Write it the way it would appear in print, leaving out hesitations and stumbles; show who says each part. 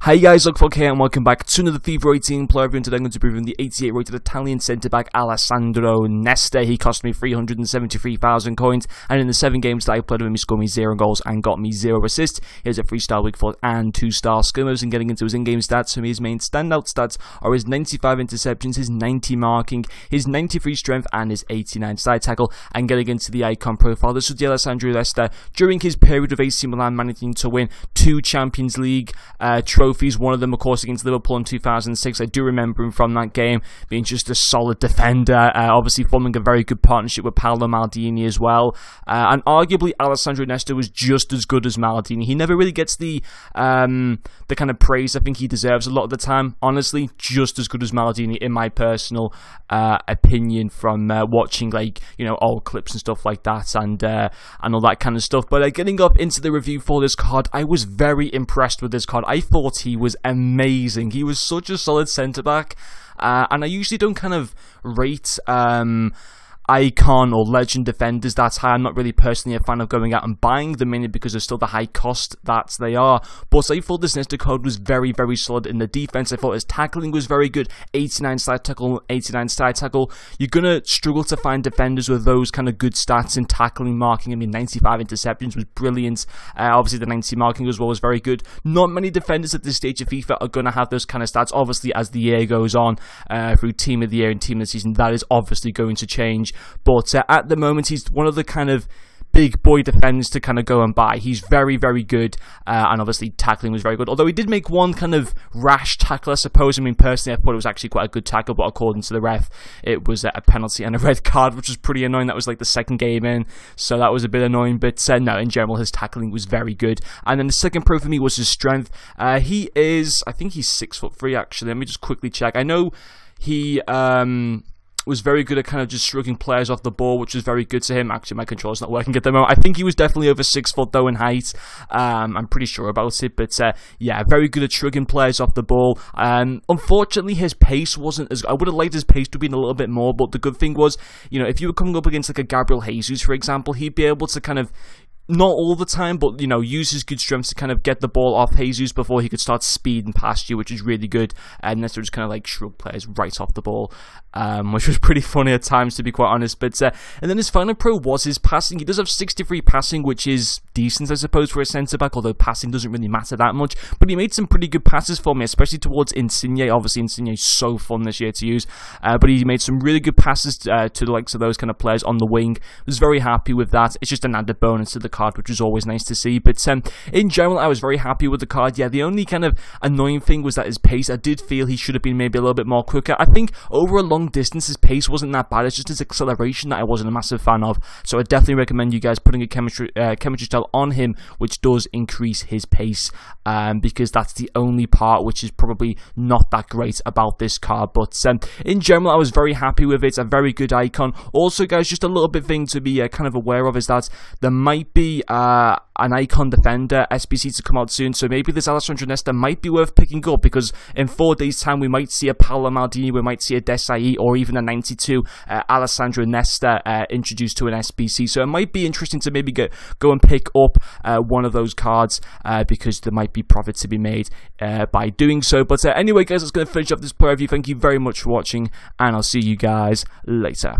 Speaker 1: Hi guys, Luckfuck here and welcome back to another FIFA 18 player review. Today I'm going to be reviewing the 88 rated Italian centre-back Alessandro Nesta. He cost me 373,000 coins, and in the 7 games that I played with him, he scored me 0 goals and got me 0 assists. He has a 3-star weak foot and 2-star skimmers, and getting into his in-game stats, for me his main standout stats are his 95 interceptions, his 90 marking, his 93 strength and his 89 side tackle. And getting into the icon profile, this was the Alessandro Nesta during his period of AC Milan, managing to win 2 Champions League trophies. One of them, of course, against Liverpool in 2006. I do remember him from that game being just a solid defender, obviously forming a very good partnership with Paolo Maldini as well. And arguably, Alessandro Nesta was just as good as Maldini. He never really gets the kind of praise I think he deserves a lot of the time. Honestly, just as good as Maldini, in my personal opinion, from watching, like, you know, old clips and stuff like that, and all that kind of stuff. But getting up into the review for this card, I was very impressed with this card. I thought he was amazing. He was such a solid centre-back, and I usually don't kind of rate icon or legend defenders that high. I'm not really personally a fan of going out and buying them, mainly because of still the high cost that they are. But I thought this Nesta card was very, very solid in the defense. I thought his tackling was very good. 89 slide tackle, 89 side tackle. You're gonna struggle to find defenders with those kind of good stats in tackling, marking. I mean, 95 interceptions was brilliant. Obviously the 90 marking as well was very good. Not many defenders at this stage of FIFA are gonna have those kind of stats. Obviously, as the year goes on, through Team of the Year and Team of the Season, that is obviously going to change. But at the moment, he's one of the kind of big boy defenders to kind of go and buy. He's very, very good, and obviously tackling was very good. Although he did make one kind of rash tackle, I suppose. I mean, personally, I thought it was actually quite a good tackle, but according to the ref, it was a penalty and a red card, which was pretty annoying. That was like the 2nd game in, so that was a bit annoying. But no, in general, his tackling was very good. And then the second pro for me was his strength. He is, I think he's 6'3", actually. Let me just quickly check. I know he was very good at kind of just shrugging players off the ball, which was very good to him. Actually, my controller's not working at the moment. I think he was definitely over 6 foot though in height. I'm pretty sure about it, but yeah, very good at shrugging players off the ball. Unfortunately, his pace wasn't as... I would have liked his pace to have been a little bit more, but the good thing was, you know, if you were coming up against like a Gabriel Jesus, for example, he'd be able to kind of, not all the time, but, you know, use his good strengths to kind of get the ball off Jesus before he could start speeding past you, which is really good. And Nesta just kind of like shrug players right off the ball, which was pretty funny at times, to be quite honest. But and then his final pro was his passing. He does have 63 passing, which is decent, I suppose, for a centre-back, although passing doesn't really matter that much. But he made some pretty good passes for me, especially towards Insigne. Obviously, Insigne is so fun this year to use, but he made some really good passes to the likes of those kind of players on the wing. Was very happy with that. It's just an added bonus to the card, which was always nice to see. But in general, I was very happy with the card. Yeah, the only kind of annoying thing was that his pace, I did feel he should have been maybe a little bit more quicker. I think over a long distance, his pace wasn't that bad. It's just his acceleration that I wasn't a massive fan of. So I definitely recommend you guys putting a chemistry style on him, which does increase his pace, because that's the only part which is probably not that great about this card. But in general, I was very happy with it. A very good icon. Also, guys, just a little bit thing to be kind of aware of is that there might be an icon defender SBC to come out soon, so maybe this Alessandro Nesta might be worth picking up, because in 4 days time we might see a Paolo Maldini, we might see a Desai, or even a 92 Alessandro Nesta introduced to an SBC. So it might be interesting to maybe go and pick up one of those cards, because there might be profit to be made by doing so. But anyway, guys, that's going to finish up this player review. Thank you very much for watching, and I'll see you guys later.